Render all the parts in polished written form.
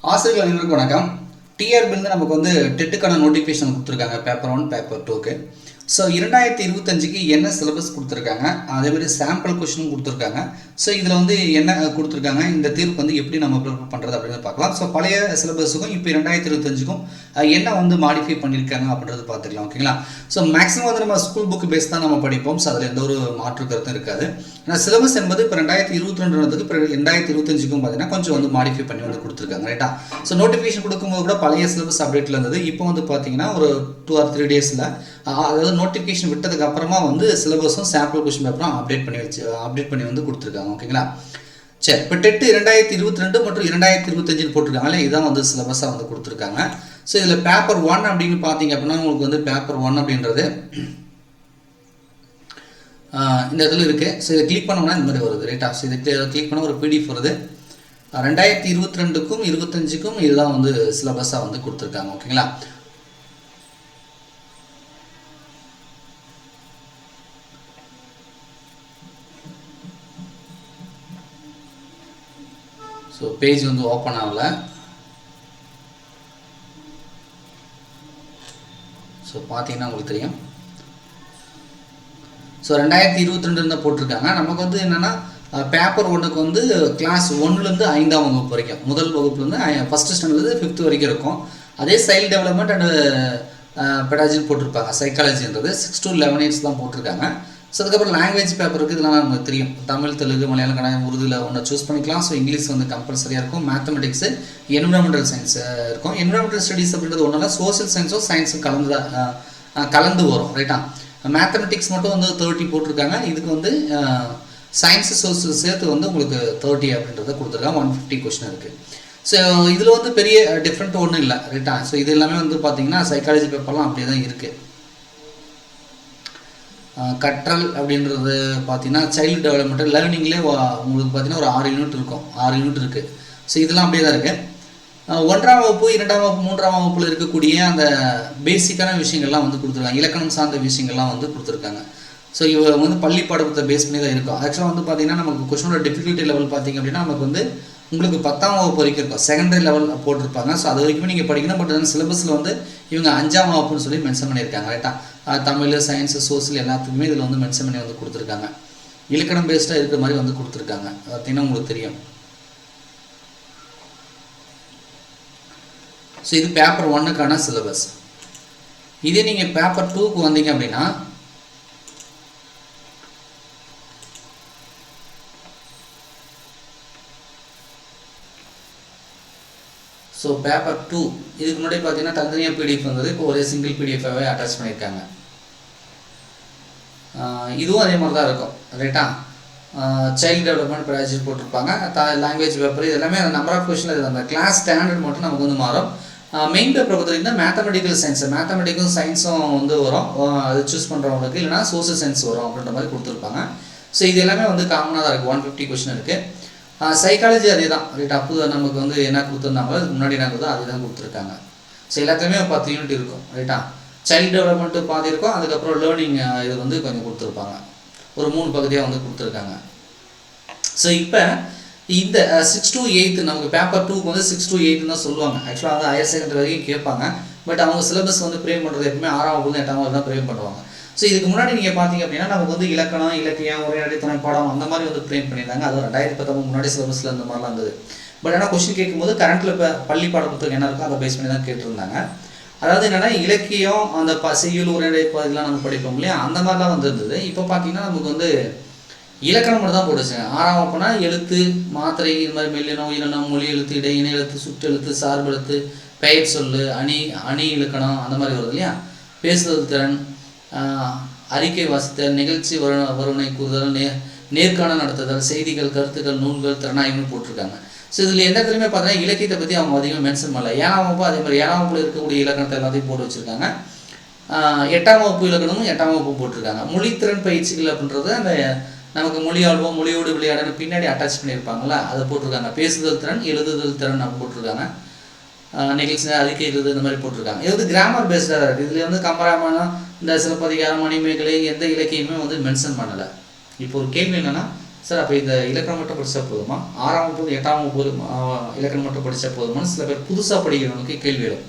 ஆசிரியர்கள் அனைவருக்கும் வணக்கம். டிஆர்பிலேருந்து நமக்கு வந்து டெட்டுக்கான நோட்டிஃபிகேஷன் கொடுத்துருக்காங்க பேப்பர் 1 பேப்பர் 2க்கு. ஸோ 2025க்கு என்ன சிலபஸ் கொடுத்துருக்காங்க, அதேமாதிரி சாம்பிள் கொஷினும் கொடுத்துருக்காங்க. ஸோ இதில் வந்து என்ன கொடுத்துருக்காங்க, இந்த தீர்ப்பு வந்து எப்படி நம்ம ப்ரிப்பேர் பண்ணுறது அப்படின்னு பார்க்கலாம். ஸோ பழைய சிலபஸுக்கும் இப்போ 2025க்கும் என்ன வந்து மாடிஃபை பண்ணியிருக்காங்க அப்படின்றது பார்த்துக்கலாம். ஓகேங்களா? ஸோ மேக்ஸிமம் வந்து நம்ம ஸ்கூல் புக் பேஸ் தான் நம்ம படிப்போம். ஸோ அதில் எந்த ஒரு மாற்று கருத்தும் இருக்காது. ஆனால் சிலபஸ் என்பது இப்போ 2022 இப்போ 2025க்கும் பார்த்தீங்கன்னா கொஞ்சம் வந்து மாடிஃபை பண்ணி வந்து கொடுத்துருக்காங்க. ரைட்டா? ஸோ நோட்டிஃபிகேஷன் கொடுக்கும்போது கூட பழைய சிலபஸ் அப்டேட்டில் இருந்தது. இப்போ வந்து பார்த்தீங்கன்னா ஒரு 2 or 3 டேஸில், அதாவது நோட்டிஃபிகேஷன் விட்டதுக்கு அப்புறமா வந்து சிலபஸும் சாம்பிள் கொஸ்டின் பேப்பரும் அப்டேட் பண்ணி வந்து கொடுத்துருக்காங்க. ஓகேங்களா? சரி, இப்போ டெட்டு 2022 மற்றும் 2025 போட்டிருக்காங்களே, இதுதான் வந்து சிலபஸாக வந்து கொடுத்துருக்காங்க. ஸோ இதில் பேப்பர் 1 அப்படின்னு பார்த்தீங்க அப்படின்னா உங்களுக்கு வந்து பேப்பர் 1 அப்படின்றது இந்த இடத்துல இருக்குது. ஸோ இதை கிளிக் பண்ணோம்னா இந்த மாதிரி வருது. ரைட்டா? ஸோ இதை கிளிக் பண்ண ஒரு பிடிஎஃப் வருது. 2022க்கும் 25க்கும் இதுதான் வந்து சிலபஸாக வந்து கொடுத்துருக்காங்க. ஓகேங்களா? ஸோ பேஜ் வந்து ஓப்பன் ஆகல. ஸோ பார்த்தீங்கன்னா உங்களுக்கு தெரியும். ஸோ 2022 தான் போட்டிருக்காங்க. நமக்கு வந்து என்னென்னா பேப்பர் 1க்கு வந்து கிளாஸ் 1லேருந்து 5ஆம் வகுப்பு வரைக்கும், முதல் வகுப்புலேருந்து ஃபஸ்ட்டு ஸ்டாண்டர்ட்லேருந்து 5th வரைக்கும் இருக்கும். அதே சைல்டு டெவலப்மெண்ட் அண்டு பெடாலஜின்னு போட்டிருப்பாங்க. சைக்காலஜின்றது 6 to 11 இயர்ஸ் தான் போட்டிருக்காங்க. ஸோ அதுக்கப்புறம் லாங்குவேஜ் பேப்பருக்கு இதெல்லாம் நமக்கு தெரியும். தமிழ், தெலுங்கு, மலையாளம், கன்னடம், உருதுல ஒன்று சூஸ் பண்ணிக்கலாம். ஸோ இங்கிலீஷ் வந்து கம்பல்சரியாக இருக்கும். மேத்தமெட்டிக்ஸு, என்விரான்மெண்டல் சயின்ஸ் இருக்கும். என்விரான்மெண்டல் ஸ்டடீஸ் அப்படின்றது ஒன்றும் சோசியல் சயின்ஸும் சயின்ஸும் கலந்து வரும். ரைட்டா? மேத்தமெட்டிக்ஸ் மட்டும் வந்து 30 போட்டிருக்காங்க. இதுக்கு வந்து சயின்ஸு சோசியல் சேர்த்து வந்து உங்களுக்கு 30 அப்படின்றத கொடுத்துருக்காங்க. 150 கொஸ்டின் இருக்குது. ஸோ இதில் வந்து பெரிய டிஃப்ரெண்ட் ஒன்றும் இல்லை. ரைட்டா? ஸோ இது எல்லாமே வந்து பார்த்தீங்கன்னா சைக்காலஜி பேப்பர்லாம் அப்படியே தான் இருக்குது. கற்றல் அப்படின்றது பார்த்தீங்கன்னா சைல்டு டெவலப்மெண்ட் லேர்னிங்லேயே உங்களுக்கு பார்த்தீங்கன்னா ஒரு 6 யூனிட் இருக்கும். 6 யூனிட் இருக்குது. ஸோ இதெல்லாம் அப்படியே தான் இருக்குது. 1ஆம் வகுப்பு, 2ஆம் வகுப்பு, 3ஆம் வகுப்பில் இருக்கக்கூடிய அந்த பேசிக்கான விஷயங்கள்லாம் வந்து கொடுத்துருக்காங்க. இலக்கணம் சார்ந்த விஷயங்கள்லாம் வந்து கொடுத்துருக்காங்க. ஸோ இவங்க வந்து பள்ளி பாடத்தை பேஸ் பண்ணி தான் இருக்கும். ஆக்சுவலாக வந்து பார்த்தீங்கன்னா நமக்கு கொஸ்டினோட டிஃபிகல்ட்டி லெவல் பார்த்தீங்க அப்படின்னா நமக்கு வந்து உங்களுக்கு 10ஆம் வகுப்பு வரைக்கும் இருக்கும். செகண்டரி லெவல் போட்டிருப்பாங்க. ஸோ அது வரைக்குமே நீங்கள் படிக்கணும். பட் அந்த சிலபஸில் வந்து இவங்க 5ஆம் வகுப்புன்னு சொல்லி மென்ஷன் பண்ணியிருக்காங்க. ரைட்டா? தமிழ், சயின்ஸு, சோசியல் எல்லாத்துக்குமே இதில் வந்து மென்ஷன் பண்ணி வந்து கொடுத்துருக்காங்க. இலக்கணம் பேஸ்டாக இருக்கிற மாதிரி வந்து கொடுத்துருக்காங்க. பார்த்தீங்கன்னா உங்களுக்கு தெரியும். ஸோ இது பேப்பர் 1க்கான சிலபஸ். இதே நீங்கள் பேப்பர் 2க்கு வந்தீங்க அப்படின்னா ஸோ பேப்பர் 2 இதுக்கு முன்னாடி பார்த்தீங்கன்னா தனித்தனியாக பிடிஎஃப் வந்தது. இப்போ ஒரே சிங்கிள் பிடிஎஃபாகவே அட்டாச் பண்ணியிருக்காங்க. இதுவும் அதே மாதிரி தான் இருக்கும். ரைட்டா? சைல்டு டெவலப்மெண்ட் பெடாலஜி போட்டிருப்பாங்க. லாங்குவேஜ் பேப்பர் இது எல்லாமே நம்பர் ஆஃப் கொஸ்டின் இது அந்த கிளாஸ் ஸ்டாண்டர்ட் மட்டும் நமக்கு வந்து மாறும். மெயின் பேப்பர் பார்த்தீங்கன்னா மேத்தமெட்டிக்கல் சயின்ஸ், மேத்தமெட்டிக்கும் சயின்ஸும் வந்து வரும். அது சூஸ் பண்ணுறவங்களுக்கு இல்லைனா சோசியல் சயின்ஸ் வரும் அப்படின்ற மாதிரி கொடுத்துருப்பாங்க. ஸோ இது எல்லாமே வந்து காமனாக தான் இருக்குது. 150 கொஸ்டின் இருக்குது. சைக்காலஜி அதே தான். ரைட்? அப்போ நமக்கு வந்து என்ன கொடுத்துருந்தாங்களோ அதுக்கு முன்னாடி என்ன கொடுத்தோ அதே தான் கொடுத்துருக்காங்க. ஸோ எல்லாத்துலேயுமே 10 யூனிட் இருக்கும். ரைட்டா? சைல்டு டெவலப்மெண்ட்டு பாதி இருக்கும். அதுக்கப்புறம் லேர்னிங் இது வந்து கொஞ்சம் கொடுத்துருப்பாங்க. ஒரு 3 பகுதியாக வந்து கொடுத்துருக்காங்க. ஸோ இப்போ இந்த 6 to 8 நமக்கு பேப்பர் 2க்கு வந்து 6 to 8 தான் சொல்லுவாங்க. ஆக்சுவலாக வந்து ஹையர் செகண்டரி வரைக்கும் கேட்பாங்க. பட் அவங்க சிலபஸ் வந்து ப்ரேம் பண்ணுறது எப்பவுமே 6ஆம் வகுப்பு 8ஆம் வகுப்பு தான் ப்ரேம் பண்ணுவாங்க. ஸோ இதுக்கு முன்னாடி நீங்கள் பார்த்தீங்க அப்படின்னா நமக்கு வந்து இலக்கணம், இலக்கியம், உரையாடல், துணை பாடம் அந்த மாதிரி வந்து ப்ரேம் பண்ணியிருந்தாங்க. அது 2019 முன்னாடி சிலபஸில் இந்த மாதிரிலாம் இருந்தது. பட் ஆனால் கொஸ்டின் கேட்கும்போது கரண்ட்டில் இப்போ பள்ளி பாட புத்தகம் என்ன இருக்கோ அதை பேஸ் பண்ணி தான் கேட்டிருந்தாங்க. அதாவது என்னென்னா இலக்கியம், அந்த செய்யுள், உரையாடல் இதெல்லாம் நம்ம படிப்போம் இல்லையா, அந்த மாதிரிலாம் வந்து இருந்தது. இப்போ பார்த்தீங்கன்னா நமக்கு வந்து இலக்கணம் மட்டும் தான் போட்டுச்சு. 6ஆம் வகுப்புனா எழுத்து, மாத்திரை, இது மாதிரி மெல்லினம், இலனம், மொழி எழுத்து, இடை இணை எழுத்து, சுற்றெழுத்து, சார்பெழுத்து, பெயர் சொல்லு, அணி இலக்கணம் அந்த மாதிரி வருது இல்லையா. பேசுதல் திறன், அறிக்கை வாசித்தல், நிகழ்ச்சி வருணை கூறுதல், நேர்காணல் நடத்துதல், செய்திகள், கருத்துக்கள், நூல்கள், திறனாய்வுன்னு போட்டிருக்காங்க. ஸோ இதில் எந்த இடத்துலையுமே பார்த்தீங்கன்னா இலக்கியத்தை பற்றி அவங்க அதிகமாக மென்ஷன் பண்ணல. 7ஆம் வகுப்பு அதே மாதிரி 7ஆம் வகுப்பில் இருக்கக்கூடிய இலக்கணத்தை எல்லாத்தையும் போட்டு வச்சுருக்காங்க. 8ஆம் வகுப்பு இலக்கணமும் 8ஆம் வகுப்பும் போட்டிருக்காங்க. மொழித்திறன் பயிற்சிகள் அப்படின்றது அந்த நமக்கு மொழி ஆழ்வோம், மொழியோடு விளையாடன்னு பின்னாடி அட்டாச் பண்ணியிருப்பாங்களா, அதை போட்டிருக்காங்க. பேசுதல் திறன், எழுதுதல் திறன் அப்படி போட்டிருக்காங்க. நிகழ்ச்சி, அறிக்கை எழுது இந்த மாதிரி போட்டிருக்காங்க. இது வந்து கிராமர் பேஸ்டாக இருக்குது. இதில் வந்து கம்பராமாயணம், இந்த சிலப்பதிகாரம், மணிமேகலை எந்த இலக்கியமே வந்து மென்ஷன் பண்ணலை. இப்போ ஒரு கேள்வி என்னென்னா சார் அப்போ இந்த இலக்கணம் மட்டும் படித்தா போதுமா, 6ஆம் வகுப்பு 8ஆம் வகுப்பு இலக்கணம் மட்டும் படித்தா போதுமான்னு சில பேர் புதுசாக படிக்கிறவங்களுக்கு கேள்வி வரும்.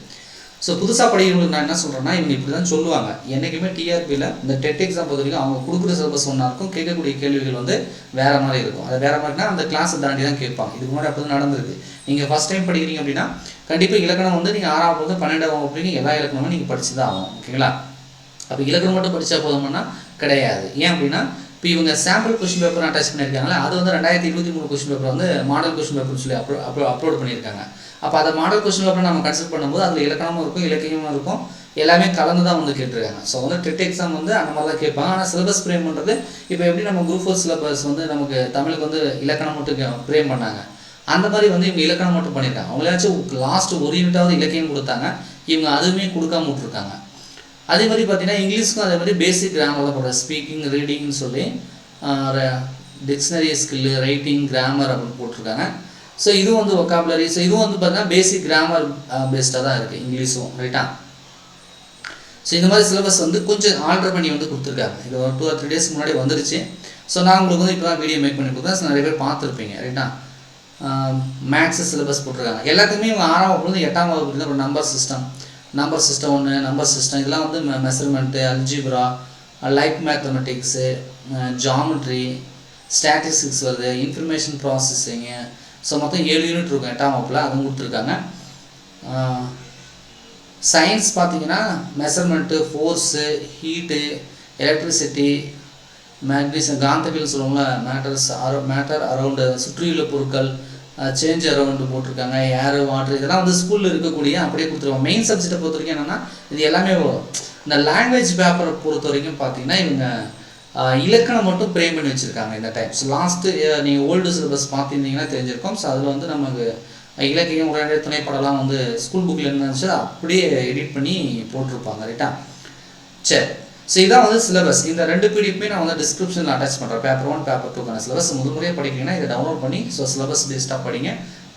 ஸோ புதுசாக படிக்கிறவங்களுக்கு நான் என்ன சொல்கிறேன்னா, இவங்க இப்படி தான் சொல்லுவாங்க. என்றைக்குமே டிஆர்பியில் இந்த டெட் எக்ஸாம் பொறுத்த வரைக்கும் அவங்க கொடுக்குற சிலபஸ் ஒன்றா இருக்கும், கேட்கக்கூடிய கேள்விகள் வந்து வேறு மாதிரி இருக்கும். அது வேறு மாதிரினா அந்த கிளாஸை தாண்டி தான் கேட்பாங்க. இதுக்கு முன்னாடி அப்படி தான் நடந்திருக்கு. நீங்கள் ஃபஸ்ட் டைம் படிக்கிறீங்க அப்படின்னா கண்டிப்பாக இலக்கணம் வந்து நீங்கள் 6ஆம் வகுப்பு 12ஆம் வகுப்பு எல்லா இலக்கணமும் நீங்கள் படித்து தான் ஆகணும். ஓகேங்களா? அப்போ இலக்கணம் மட்டும் படித்தா போதுமானா கிடையாது. ஏன் அப்படின்னா இப்போ இவங்க சாம்பிள் கொஸ்டின் பேப்பர் அட்டாச் பண்ணியிருக்காங்களே, அது வந்து 2023 கொஸ்டின் பேப்பர் வந்து மாடல் கொஸ்டின் பேப்பர்னு சொல்லி அப்லோட் பண்ணியிருக்காங்க. அப்போ அதை மாடல் கொஸ்டின் பேப்பர் நம்ம கன்சிடர் பண்ணும்போது அதில் இலக்கணமும் இருக்கும், இலக்கியமும் இருக்கும், எல்லாமே கலந்து தான் வந்து கேட்டிருக்காங்க. ஸோ வந்து டெட் எக்ஸாம் வந்து அந்த மாதிரி தான் கேட்பாங்க. ஆனால் சிலபஸ் ஃப்ரேம் பண்ணுறது இப்போ எப்படி நம்ம குரூப் 4 சிலபஸ் வந்து நமக்கு தமிழுக்கு வந்து இலக்கணம் மட்டும் ஃப்ரேம் பண்ணாங்க, அந்த மாதிரி வந்து இவங்க இலக்கணம் மட்டும் பண்ணியிருக்காங்க. அவங்களாச்சும் லாஸ்ட் ஒரு யூனிட்டாவது இலக்கியம் கொடுத்தாங்க, இவங்க அதுவுமே கொடுக்காம விட்ருக்காங்க. அதே மாதிரி பார்த்தீங்கன்னா இங்கிலீஷ்க்கும் அதே மாதிரி பேசிக் கிராமர் தான் போடுற ஸ்பீக்கிங் ரீடிங்னு சொல்லி டிக்ஷனரி ஸ்கில்லு ரைட்டிங் கிராமர் அப்படின்னு போட்டிருக்காங்க. ஸோ இதுவும் வந்து ஒக்காபுலரி. ஸோ இதுவும் வந்து பார்த்தீங்கன்னா பேசிக் கிராமர் பேஸ்டாக தான் இருக்குது இங்கிலீஷும். ரைட்டா? ஸோ இந்த மாதிரி சிலபஸ் வந்து கொஞ்சம் ஆல்டர் பண்ணி வந்து கொடுத்துருக்காங்க. இது ஒரு 2 or 3 days முன்னாடி வந்துருச்சு. ஸோ நான் உங்களுக்கு வந்து இப்போ தான் வீடியோ மேக் பண்ணி கொடுத்தேன். ஸோ நிறைய பேர் பார்த்துருப்பீங்க. ரைட்டா? மேக்ஸு சிலபஸ் போட்டிருக்காங்க. எல்லாத்துக்குமே இவங்க 6ஆம் வகுப்புலேருந்து 8ஆம் வகுப்பு தான் நம்பர் சிஸ்டம் 1, நம்பர் சிஸ்டம் இதெல்லாம் வந்து measurement, algebra, like mathematics, geometry, statistics வருது, இன்ஃபர்மேஷன் ப்ராசஸிங்கு. ஸோ மொத்தம் 7 யூனிட் இருக்கும் 8ஆம் வகுப்பில், அதுவும் கொடுத்துருக்காங்க. சயின்ஸ் பார்த்தீங்கன்னா measurement, force, heat, electricity, magnesium, காந்தவியல் சொல்லுவாங்களா, மேட்டர் அரவுண்டு, சுற்றியுள்ள பொருட்கள், சேஞ்ச் அரவுண்டு போட்டிருக்காங்க, ஏர் வாட்டர், இதெல்லாம் வந்து ஸ்கூலில் இருக்கக்கூடிய அப்படியே கொடுத்துருவாங்க. மெயின் சப்ஜெக்டை பொறுத்த வரைக்கும் என்னென்னா இது எல்லாமே வரும். இந்த லாங்குவேஜ் பேப்பரை பொறுத்த வரைக்கும் பார்த்தீங்கன்னா இவங்க இலக்கணம் மட்டும் ஃப்ரேம் பண்ணி வச்சுருக்காங்க இந்த டைம். ஸோ லாஸ்ட்டு நீங்கள் ஓல்டு சிலபஸ் பார்த்துருந்தீங்கன்னா தெரிஞ்சிருக்கும். ஸோ அதில் வந்து நமக்கு இலக்கியம் உடனே துணைப்படலாம் வந்து ஸ்கூல் புக்கில் இருந்துச்சு அப்படியே எடிட் பண்ணி போட்டிருப்பாங்க. ரைட்டா? சரி. ஸோ இதான் வந்து சிலபஸ். இந்த 2 பிடிஎஃப்மே நான் வந்து டிஸ்கிரிப்ஷனில் அட்டாச் பண்ணுறேன். பேப்பர் 1 பேப்பர் 2க்கான சிலபஸ் முறையாக படிக்கிறீங்கன்னா இதை டவுன்லோட் பண்ணி ஸோ சிலபஸ் பேஸ்டாக படிங்க.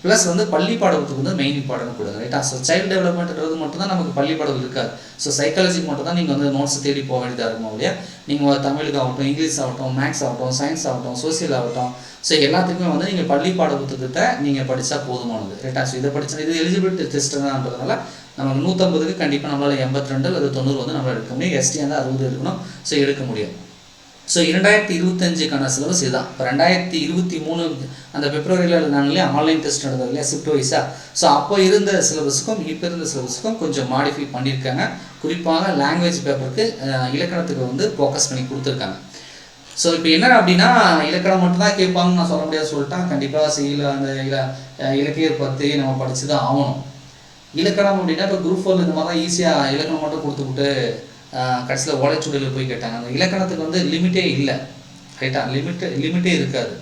ப்ளஸ் வந்து பள்ளி பாடத்துக்கு வந்து மெயின் இம்பார்ட்டன்ட் கொடுங்க. ரைட்டா? ஸோ சைல்டு டெவலப்மெண்ட்ன்றது மட்டும் தான் நமக்கு பள்ளி பாடம் இருக்காது. ஸோ சைக்காலஜிக்கு மட்டும் தான் நீங்கள் வந்து நோட்ஸ் தேடி போக வேண்டியதாக இருக்கும் இல்லையா? நீங்கள் தமிழுக்கு ஆகட்டும், இங்கிலீஷ் ஆகட்டும், மேக்ஸ் ஆகட்டும், சயின்ஸ் ஆகட்டும், சோசியல் ஆகட்டும், ஸோ எல்லாத்துக்குமே வந்து நீங்கள் பள்ளி பாட புத்தகத்தை நீங்கள் படித்தா போதுமானது. ரைட்டா? ஸோ இதை படித்தா இது எலிஜிபிலிட்டி டெஸ்ட் தான்ன்றதுனால நமக்கு 150க்கு கண்டிப்பாக நம்மளால் 82 அல்லது 90 வந்து நம்மளால் எடுக்க முடியும். எஸ்டி வந்து 60 இருக்கணும். ஸோ எடுக்க முடியும். ஸோ 2025க்கான சிலபஸ் இதுதான். இப்போ 2023 அந்த பிப்ரவரியில் இருந்தாங்களே ஆன்லைன் டெஸ்ட் நடந்தது இல்லையா ஷிஃப்ட் வைஸாக. ஸோ அப்போ இருந்த சிலபஸுக்கும் இப்போ இருந்த சிலபஸுக்கும் கொஞ்சம் மாடிஃபை பண்ணியிருக்காங்க. குறிப்பாக லாங்குவேஜ் பேப்பருக்கு இலக்கணத்துக்கு வந்து ஃபோக்கஸ் பண்ணி கொடுத்துருக்காங்க. ஸோ இப்போ என்ன அப்படின்னா இலக்கணம் மட்டும் தான் கேட்பாங்கன்னு நான் சொல்ல முடியாது சொல்லிட்டேன். கண்டிப்பாக செய்யல அந்த இலக்கிய பற்றி நம்ம படித்து தான் ஆகணும். இலக்கணம் அப்படின்னா இப்போ குரூப் 4 இந்த மாதிரி தான் ஈஸியாக இலக்கணம் மட்டும் கொடுத்துக்கிட்டு கடைசியில் ஓலைச்சுவடியில் போய் கேட்டாங்க. அந்த இலக்கணத்துக்கு வந்து லிமிட்டே இல்லை. ரைட்டா? லிமிட்டே இருக்காது.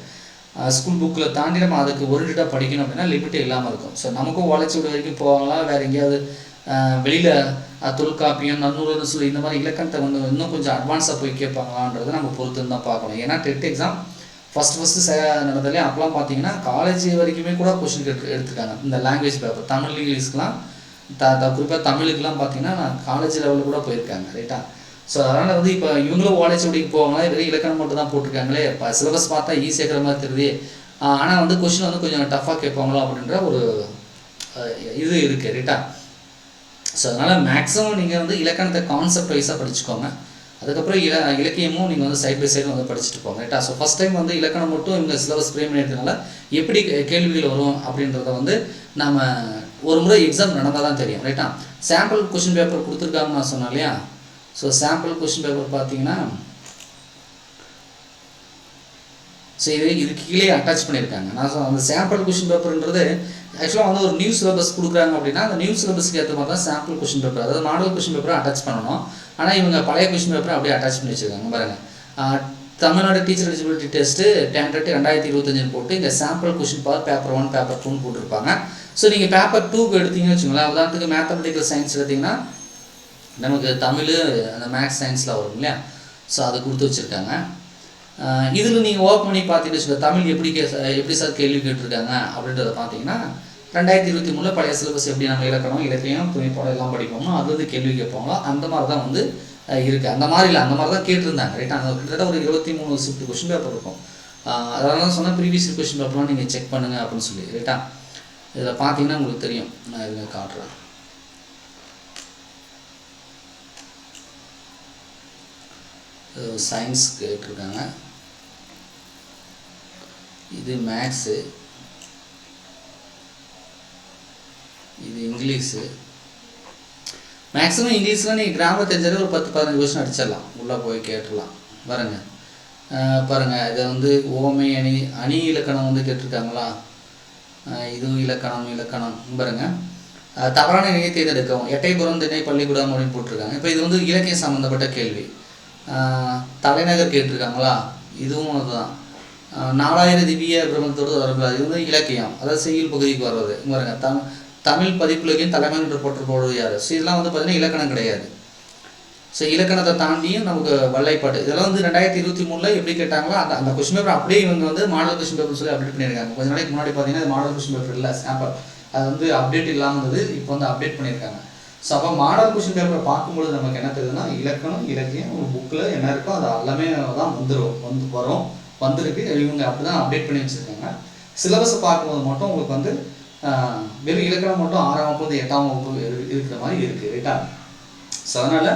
ஸ்கூல் புக்கில் தாண்டி நம்ம அதுக்கு ஓரியன்டாக படிக்கணும் அப்படின்னா லிமிட்டே இல்லாமல் இருக்கும். ஸோ நமக்கும் ஓலைச்சுவடி வரைக்கும் போகலாம், வேறு எங்கேயாவது வெளியில் தொல்காப்பியம், நன்னூறுன்னு சொல்லி இந்த மாதிரி இலக்கணத்தை வந்து இன்னும் கொஞ்சம் அட்வான்ஸாக போய் கேட்பாங்களான்றதை நம்ம பொறுத்து தான் பார்க்கணும். ஏன்னா டெட் எக்ஸாம் ஃபஸ்ட்டு நடந்ததுலேயே அப்போலாம் பார்த்தீங்கன்னா காலேஜ் வரைக்குமே கூட கொஷின் எடுத்துருக்காங்க. இந்த லாங்குவேஜ் பேப்பர் தமிழ் இங்கிலீஷ்க்கெலாம் குறிப்பாக தமிழுக்கெலாம் பார்த்தீங்கன்னா நான் காலேஜ் லெவலில் கூட போயிருக்காங்க. ரைட்டா? ஸோ அதனால் வந்து இப்போ இவங்களும் ஓலைச்சுவடிக்கு போவாங்களே, வெறும் இலக்கணம் மட்டும் தான் போட்டிருக்காங்களே, இப்போ சிலபஸ் பார்த்தா ஈஸியாக இருக்கிற மாதிரி தெரியுது. ஆனால் வந்து கொஷின் வந்து கொஞ்சம் டஃப்பாக கேட்பாங்களோ அப்படின்ற ஒரு இது இருக்குது. ரைட்டா? ஸோ அதனால் மேக்ஸிமம் நீங்கள் வந்து இலக்கணத்தை கான்செப்ட் வைஸாக படிச்சுக்கோங்க. அதுக்கப்புறம் இலக்கியமும் நீங்கள் வந்து சைட் பை சைடு வந்து படிச்சுட்டு போங்க. ரைட்டா? ஸோ ஃபஸ்ட் டைம் வந்து இலக்கணம் மட்டும் இவங்க சிலபஸ் ஃப்ரேம் பண்ணியிருக்கனால எப்படி கேள்விகள் வரும் அப்படின்றத வந்து நம்ம ஒரு முறை எக்ஸாம் நடந்தால் தான் தெரியும். ரைட்டா? சாம்பிள் கொஷின் பேப்பர் கொடுத்துருக்காங்கன்னு நான் சொன்னேன் இல்லையா? ஸோ சாம்பிள் கொஷின் பேப்பர் பார்த்தீங்கன்னா ஸோ இது கீழே அட்டாச் பண்ணியிருக்காங்க. நான் அந்த சாம்பிள் கொஷின் பேப்பர்ன்றது ஆக்சுவலாக வந்து ஒரு நியூ சிலபஸ் கொடுக்குறாங்க அப்படின்னா அந்த நியூ சிலபஸ்க்கு ஏற்ற மாதிரி தான் சாம்பிள் கொஷின் பேப்பர், அதாவது மாடல் கொஷின் பேப்பரை அட்டாச் பண்ணணும். ஆனால் இவங்க பழைய கொஷின் பேப்பரை அப்படியே அட்டாச் பண்ணி வச்சுருக்காங்க. பாருங்கள், தமிழ்நாடு டீச்சர் எலிஜிபிலிட்டி டெஸ்ட்டு 2025 போட்டு இந்த சாம்பிள் கொஷின் பேப்பர் 1 பேப்பர் 2 போட்டிருப்பாங்க. ஸோ நீங்கள் பேப்பர் 2க்கு எடுத்தீங்கன்னு வச்சுக்கோங்களேன். உதாரணத்துக்கு மேத்தமெட்டிக்கல் சயின்ஸ் எடுத்திங்கன்னா நமக்கு தமிழ் அந்த மேக்ஸ் சயின்ஸில் வரும் இல்லையா? ஸோ அதை கொடுத்து வச்சுருக்காங்க. இதில் நீங்கள் ஓப்பன் பண்ணி பார்த்தீங்கன்னு வச்சுக்கோங்க, தமிழ் எப்படி சார் கேள்வி கேட்டிருக்காங்க அப்படின்றத பார்த்தீங்கன்னா 2023 பழைய சிலபஸ் எப்படி நம்ம இலக்கணம் இலக்கியம் துணைப்பாடம் எல்லாம் படிப்போமோ அது வந்து கேள்வி கேட்பாங்களோ அந்த மாதிரி தான் வந்து இருக்குது. அந்த மாதிரி இல்லை, அந்த மாதிரி தான் கேட்டிருந்தாங்க. ரைட்டா? அந்த கிட்டத்தட்ட ஒரு 23 ஷிஃப்ட் கொஷின் பேப்பர் இருக்கும். அதனால தான் சொன்னால் ப்ரீவியஸ் கொஸ்டின் பேப்பர்லாம் நீங்கள் செக் பண்ணுங்கள் அப்படின்னு சொல்லி ரைட்டா. இதில் பார்த்தீங்கன்னா உங்களுக்கு தெரியும். நான் இதில் காட்டுறேன். சயின்ஸ் கேட்டிருக்காங்க, இது மேக்ஸு, இது இங்கிலீஷு. மேக்ஸிமம் இங்கிலீஷில் நீங்கள் கிராமர் தெரிஞ்சாலே ஒரு 10-15 கொஸ்டின் அடிச்சிடலாம், உள்ளே போய் கேட்டுடலாம். பாருங்கள் இதை வந்து ஓமை அணி இலக்கணம் வந்து கேட்டிருக்காங்களா, இதுவும் இலக்கணம் பாருங்கள். தவறான இணையை தேர்ந்தெடுக்கவும், எட்டைப்புறம் திணை பள்ளிக்கூடம் அப்படின்னு போட்டிருக்காங்க. இப்போ இது வந்து இலக்கியம் சம்மந்தப்பட்ட கேள்வி. தலைநகர் கேட்டிருக்காங்களா, இதுவும் அதுதான். 4000 திவ்ய பிரபந்தத்தோடு தொடர்பு, இது வந்து இலக்கியம், அதாவது செய்யுள் பகுதிக்கு வர்றது. பாருங்க, தமிழ் பதிப்புலகின் தலைமை என்று போற்றப்படுவது யார். ஸோ இதெல்லாம் வந்து பார்த்தீங்கன்னா இலக்கணம் கிடையாது. ஸோ இலக்கணத்தை தாண்டியும் நமக்கு வல்லைப்பாட்டு, இதெல்லாம் வந்து 2023 எப்படி கேட்டாங்களோ அந்த கொஸ்டின் பேப்பர் அப்படியே இவங்க வந்து மாடல் கொஸ்டின் பேப்பர் சொல்லி அப்டேட் பண்ணியிருக்காங்க. கொஞ்சம் நாளைக்கு முன்னாடி பார்த்தீங்கன்னா இது மாடல் கொஸ்டின் பேப்பர் இல்லை, சாம்பிள். அது வந்து அப்டேட் இல்லாமல் இருந்தது, இப்போ வந்து அப்டேட் பண்ணியிருக்காங்க. ஸோ அப்போ மாடல் கொஸ்டின் பேப்பரை பார்க்கும்பொழுது நமக்கு என்ன தெரியுதுன்னா, இலக்கணம் இலக்கியம் ஒரு புக்கில் என்ன இருக்கோ அது எல்லாமே தான் வந்திருக்கு. இவங்க அப்படி தான் அப்டேட் பண்ணி வச்சுருக்காங்க. சிலபஸை பார்க்கும்போது மட்டும் உங்களுக்கு வந்து வெறும் இலக்கணம் மட்டும் 6ஆம் வகுப்பு 8ஆம் வகுப்பு இருக்கிற மாதிரி இருக்குது ரைட்டா. ஸோ அதனால்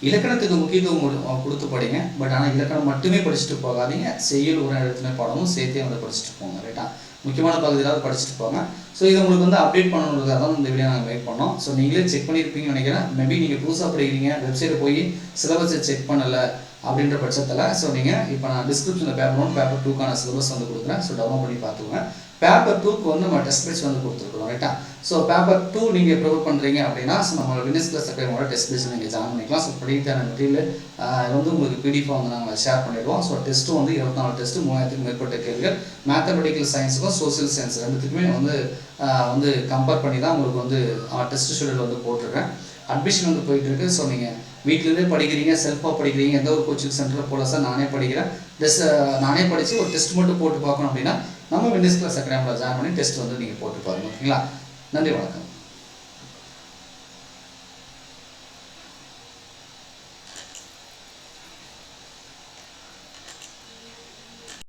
இலக்கணத்துக்கு முக்கியத்துவம் கொடுத்து படிங்க. பட் ஆனால் இலக்கணம் மட்டுமே படிச்சுட்டு போகாதீங்க, செய்யுள் ஒரு இடத்துல பாடமும் சேர்த்தே வந்து படிச்சுட்டு போங்க ரைட்டா. முக்கியமான பகுதியிலாவது படிச்சுட்டு போங்க. ஸோ இதை உங்களுக்கு வந்து அப்டேட் பண்ணணுன்றதுக்காக தான் இந்த வீடியோ நாங்கள் வெயிட் பண்ணோம். ஸோ நீங்களே செக் பண்ணியிருப்பீங்கன்னு நினைக்கிறேன். மேபி நீங்கள் புதுசாக படிக்கிறீங்க, வெப்சைட்டில் போய் சிலபஸை செக் பண்ணலை அப்படின்ற பட்சத்தில் ஸோ நீங்கள் இப்போ நான் டிஸ்கிரிப்ஷனில் பேப்பர் 1 பேப்பர் 2க்கான சிலபஸ் வந்து கொடுக்குறேன். ஸோ டவுன்லோட் பண்ணி பார்த்துக்கோங்க. பேப்பர் 2க்கு வந்து நம்ம டெஸ்ட் பேஜ் வந்து கொடுத்துருக்கோம் ரைட்டா. ஸோ பேப்பர் 2 நீங்கள் ப்ரிப்பேர் பண்ணுறீங்க அப்படின்னா ஸோ நம்ம வின்னர்ஸ் கிளாஸ் அகாடமியோட டெஸ்ட் பேஜ் நீங்கள் ஜாயின் பண்ணிக்கலாம். ஸோ படிக்கிற மெட்டீரியல் வந்து உங்களுக்கு பிடிஎஃப் வந்து நாங்கள் ஷேர் பண்ணிடுவோம். ஸோ டெஸ்ட்டு வந்து 24 டெஸ்ட்டு 3000க்கும் மேற்பட்ட கேள்விகள் மேத்தமெட்டிக்கல் சயின்ஸுக்கும் சோசியல் சயின்ஸ் ரெண்டுத்துக்குமே வந்து கம்பேர் பண்ணி தான் உங்களுக்கு வந்து டெஸ்ட் ஷெடியூல் வந்து போட்டிருக்கேன். அட்மிஷன் வந்து போயிட்டு இருக்கு. ஸோ நீங்கள் வீட்டிலேருந்தே படிக்கிறீங்க, செல்ஃபாக படிக்கிறீங்க, எந்த ஒரு கோச்சிங் சென்டரில் போல சார் நானே படிக்கிறேன், நானே படித்து ஒரு டெஸ்ட் மட்டும் போட்டு பார்க்கணும் அப்படின்னா நம்ம வின்னர்ஸ் கிளாஸ் அகாடமியில் ஜாயின் பண்ணி டெஸ்ட் வந்து நீங்கள் போட்டு பாருங்கள். ஓகேங்களா. நன்றி, வணக்கம்.